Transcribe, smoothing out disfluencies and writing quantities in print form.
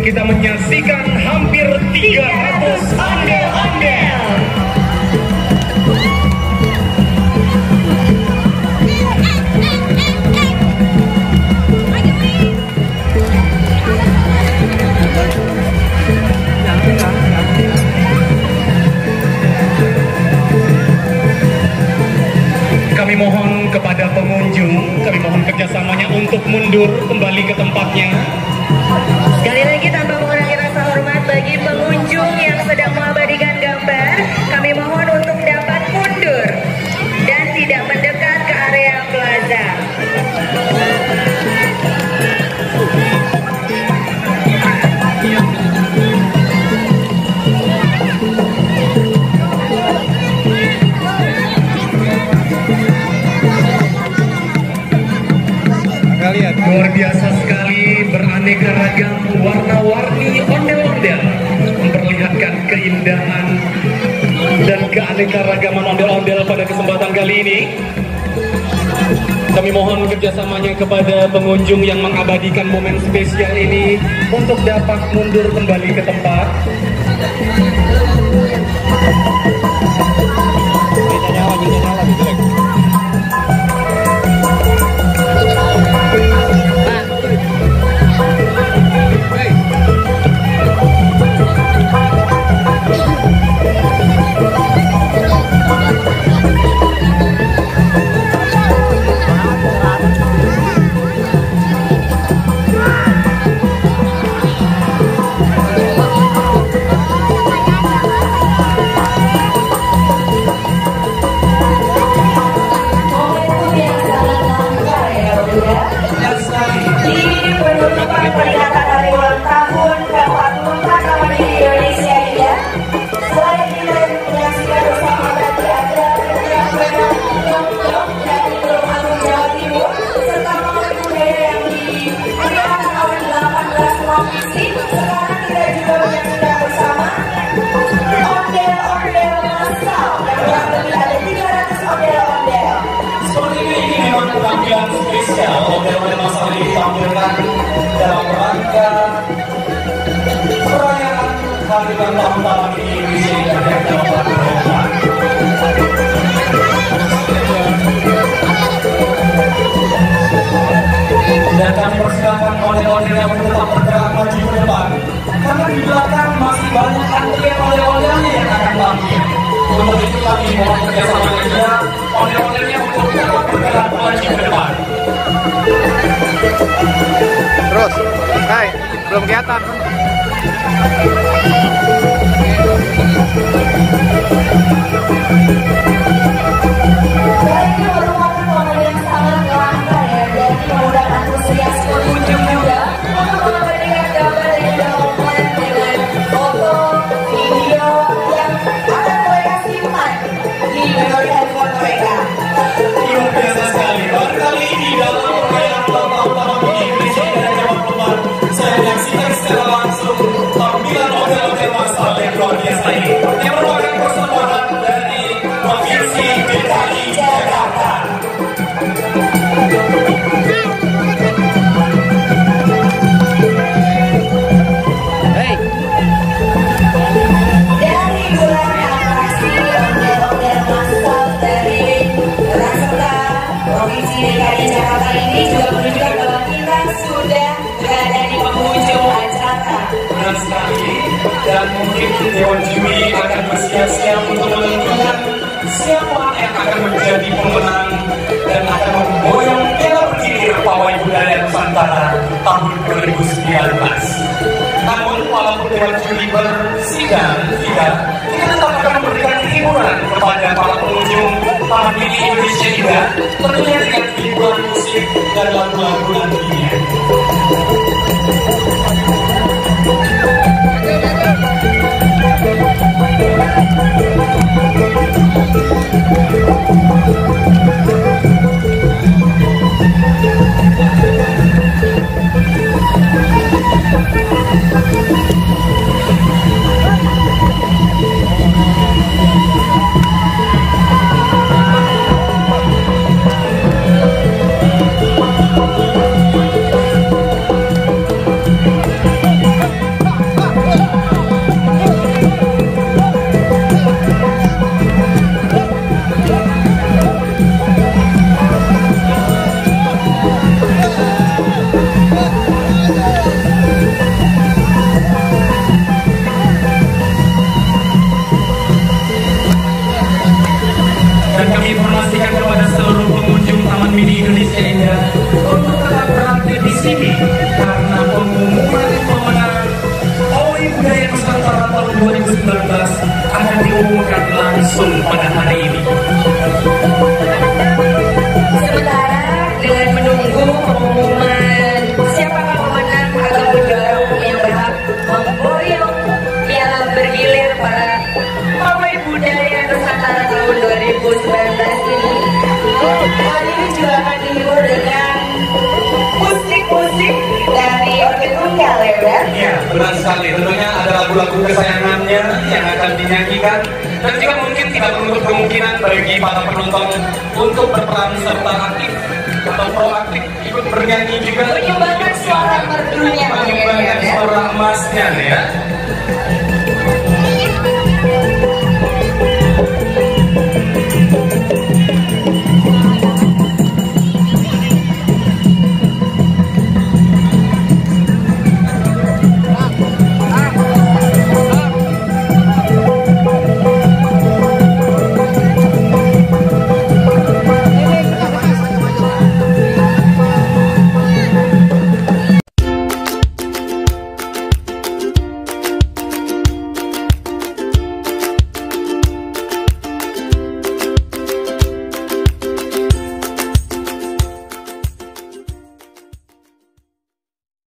kita menyaksikan hampir 300 ondel-ondel. Kami mohon kepada pengunjung, kami mohon kerjasamanya untuk mundur kembali ke tempatnya. Sekali lagi tanpa mengurangi rasa hormat bagi pengunjung yang sedang mengabadikan gambar, kami mohon untuk dapat mundur dan tidak mendekat ke area plaza. Luar biasa sekali, beraneka ragam warna-warni ondel-ondel memperlihatkan keindahan dan keanekaragaman ondel-ondel pada kesempatan kali ini. Kami mohon kerjasamanya kepada pengunjung yang mengabadikan momen spesial ini untuk dapat mundur kembali ke tempat. Peringatan hari ulang tahun ke-44 Taman Mini Indonesia Indah. Selain kita menyaksikan bersama bagi ada dari Tulung Agung Jawa Timur serta momen budaya yang diperlihatkan oleh 18 provinsi. Sekarang kita juga menyaksikan bersama ondel-ondel massal yang kurang lebih ada 300 ondel-ondel. Seperti ini memang penampilan spesial ondel-ondel massal ini ditampilkan dalam rangka perayaan hari ulang tahun Taman Mini Indonesia yang ke-44. Dan kami persilakan ondel-ondel yang tetap bergerak maju ke depan, karena di belakang masih banyak antrian ondel-ondelnya yang akan tampil. Untuk itu kami mohon kerjasama juga ondel-ondelnya untuk tetap bergerak maju ke depan. Terus, hai, belum kelihatan. Ini merupakan momen yang sangat langka ya, dan mengundang antusias pengunjung juga untuk memberikan gambar yang dokumen dengan foto, video yang akan mereka simpan di memori handphone mereka. Luar biasa sekali. Baru kali ini dalam perayaan ulang tahun Taman Mini Indonesia Indah ke-44, saya menyaksikan secara langsung tampilan ondel-ondel massal yang luar biasa ini, yang merupakan persembahan dari Provinsi DKI Jakarta. Dari gelaran atraksi ondel-ondel massal dari Raksasa Provinsi DKI Jakarta ini juga menunjukkan bahwa kita sudah berada di penghujung acara. Benar sekali, dan mungkin Dewan Juri akan bersiap-siap untuk menentukan siapa yang akan menjadi pemenang dan akan memboyong piala bergilir Pawai Budaya Nusantara tahun 2019. Namun walaupun Dewan Juri bersidang, kita tetap akan memberikan hiburan kepada para pengunjung Taman Mini Indonesia Indah, tentunya dengan hiburan musik dan lagu-lagu nantinya. Iya, benar sekali. Tentunya ada lagu-lagu kesayangannya yang akan dinyanyikan. Dan juga mungkin tidak menutup kemungkinan bagi para penonton untuk berperan serta aktif atau proaktif ikut bernyanyi juga. Menyumbangkan suara merdunya. Menyumbangkan suara emasnya ya.